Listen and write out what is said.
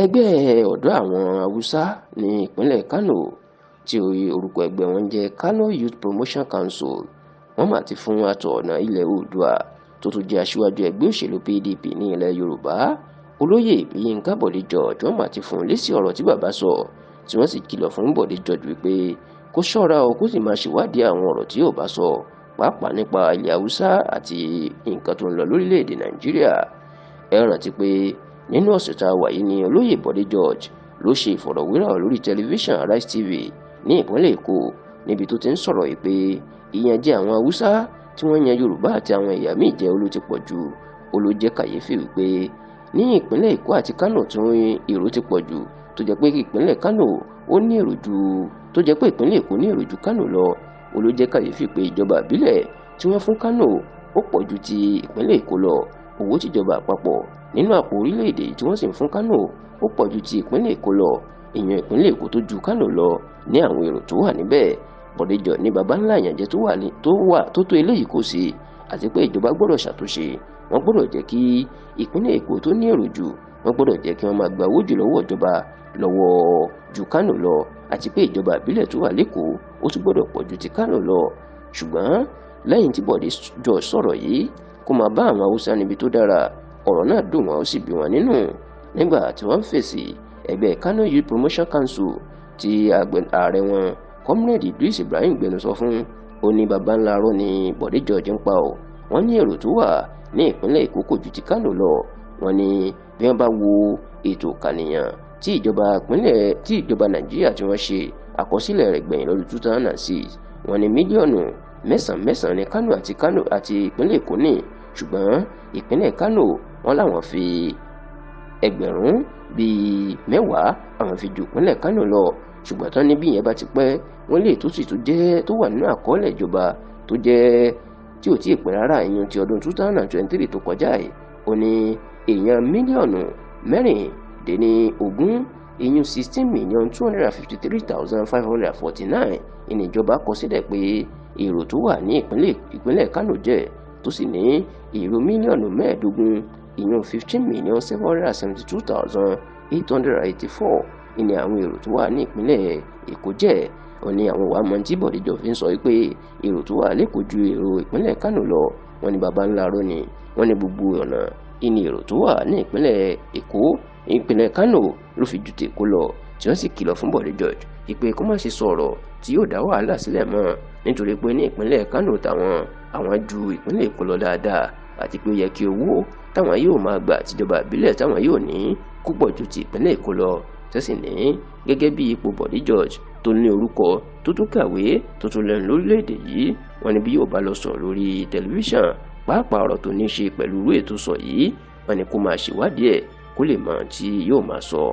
Ẹgbẹ́ ọ̀dọ́ àwọn Haúsá ní ìpínlẹ̀ Kano tí orúkọ ẹgbẹ́ wọn jẹ́ Kano Youth Promotion Council wọ́n mà ti fún àtọ̀ọ̀nà ilẹ̀ Oòduà tó tún jẹ́ aṣíwájú ẹgbẹ́ òṣèlú PDP ní ilẹ̀ Yorùbá olóyè Yínká Bọ̀dé George wọ́n mà ti fún lésì ọ̀rọ̀ tí bàbá sọ tí wọ́n sì kìlọ̀ fún Bọ̀dé George wípé kó ṣọ́ra o kó sì máa ṣèwádìí àwọn ọ̀rọ̀ tí yóò bá sọ pàápàá nípa ilẹ̀ Haúsá àti nǹkan tó ń lọ lórílẹ̀‐èdè Nàìjíríà. Ẹ rántí pé nínú ọ̀sẹ̀ tá a wà yìí ni olóyè Bọ̀dé George ló ṣe ìfọ̀rọ̀wérọ̀ lórí tẹlifíṣàn Arise TV ní ìpínlẹ̀ Èkó níbi tó ti ń sọ̀rọ̀ yìí pé ìyànjẹ àwọn Haúsá tí wọ́n yan Yorùbá àti àwọn ẹ̀yà míì jẹ ló ti pọ̀ jù ó ló jẹ́ kàyéfì wípé ní ìpínlẹ̀ Èkó àti Kánò tí èrò ti pọ̀ jù tó jẹ́ pé ìpínlẹ̀ Kánò ó ní èrò ju tó jẹ́ pé ìpínlẹ̀ Èkó ní èrò ju Kánò lọ ó ló jẹ́ kàyéfì pé ìjọba ìbílẹ̀ tí wọ́n fún Kánò ó pọ̀ ju ti ìpínlẹ̀ Èkó lọ owó tìjọba àpapọ̀ nínú àpò orílẹ̀-èdè tí wọ́n sì ń fún Kánò ó pọ̀ ju ti ìpínlẹ̀ Èkó lọ ìyẹn ìpínlẹ̀ Èkó tó ju Kánò lọ ní àwọn èrò tó wà níbẹ̀. Bọ̀dé George ní baba ńlá ìyànjẹ tó tó eléyìí kò sí àti pé ìjọba gbọ́dọ̀ ṣàtúnṣe wọ́n gbọ́dọ̀ jẹ́ kí ìpínlẹ̀ Èkó tó ní èrò jù wọ́n gbọ́dọ̀ jẹ́ kí wọ́n máa gba owó jù lọ́wọ́ ìjọba lọ́wọ́ ju Kánò lọ àti pé ìjọba ìbílẹ̀ tó wà lÉkòó ó tún gbọ́dọ̀ pọ̀ ju ti Kánò lọ. Ṣùgbọ́n lẹ́yìn tí Bọ̀dé George sọ̀rọ̀ yìí kó máa bá àwọn Haúsá níbi tó dára ọ̀rọ̀ náà dùn wọ́n ó sì bí wọn nínú nígbà tí wọ́n ń fèsì ẹgbẹ́ Kano Youth Promotion Council tí ààrẹ wọn Comrade Idris Ibrahim gbẹnusọ fún ó ní baba ńlá arọ́ ni Bọ̀dé George ń pa ọ́ wọ́n ní èrò tó wà ní ìpínlẹ̀ Èkó kò ju ti Kano lọ wọ́n ní bí wọ́n bá wo ètò ìkànìyàn tí ìjọba Nàìjíríà tí wọ́n ṣe àkọsílẹ̀ rẹ̀ gbẹ̀yìn lọ́dún 2006 wọ́n ní mílíọ̀nù mẹ́sàn-án ní Kano àti ìpínlẹ̀ Èkó ní ṣùgbọ́n ìpínlẹ̀ Kano wọ́n láwọn fi ẹgbẹ̀rún bíi 10 àwọn fi ju ìpínlẹ̀ Kano lọ ṣùgbọ́n tán níbí yẹn bá ti pẹ́ wọ́n lè tó sì tó jẹ́ tó wà nínú àkọọ́lẹ̀ ìjọba tó jẹ́ tí ò tí ì pẹ́ rárá ìyẹn ti ọdún 2023 tó kọjá yìí ó ní èèyàn mílíọ̀nù 16 ìyẹn 16,253,549 ìníjọba kọ sílẹ̀ pé èrò tó wà ní ìpínlẹ̀ Kano jẹ́ tó sì ní èrò mílíọ̀nù 15 ìyẹn 15,772,884 ìní àwọn èrò tó wà ní ìpínlẹ̀ Èkó jẹ́ ó ní àwọn wàá mọ̀ tí Bọ̀dé George fi ń sọ pé èrò tó wà lÉkòó ju èrò ìpínlẹ̀ Kano lọ wọ́n ní baba ńlá arọ́ ni wọ́n ní gbogbo ọ̀nà ìní èrò tó wà ní ìpínlẹ̀ Èkó ìpínlẹ̀ Kano ló fi ju tèkó lọ tí wọ́n sì kìlọ̀ fún Bọ̀dé George ìpè kó má ṣe sọ̀rọ̀ tí yóò dá wàhálà sílẹ̀ mọ́ nítorí pé ní ìpínlẹ̀ Kano àwọn ju ìpínlẹ̀ Èkó lọ dáadáa àti pé ó yẹ kí owó táwọn yóò máa gbà tìjọba ìbílẹ̀ táwọn yóò ní kó pọ̀ ju ti ìpínlẹ̀ Èkó lọ tó sì ní gẹ́gẹ́ bí ipò Bọ̀dé George tó ní orúkọ tó tún kàwé tó tún lẹ́nu lórílẹ̀‐èdè yìí wọ́n ní bí yóò bá lọ sọ̀rọ̀ lórí tẹlifíṣàn pàápàá ọ̀rọ̀ tó ní í ṣe pẹ̀lú irú ètò sọ yìí wọ́n ní kó máa ṣèwádìí ẹ̀ kó lè mọ̀ tí yóò máa sọ.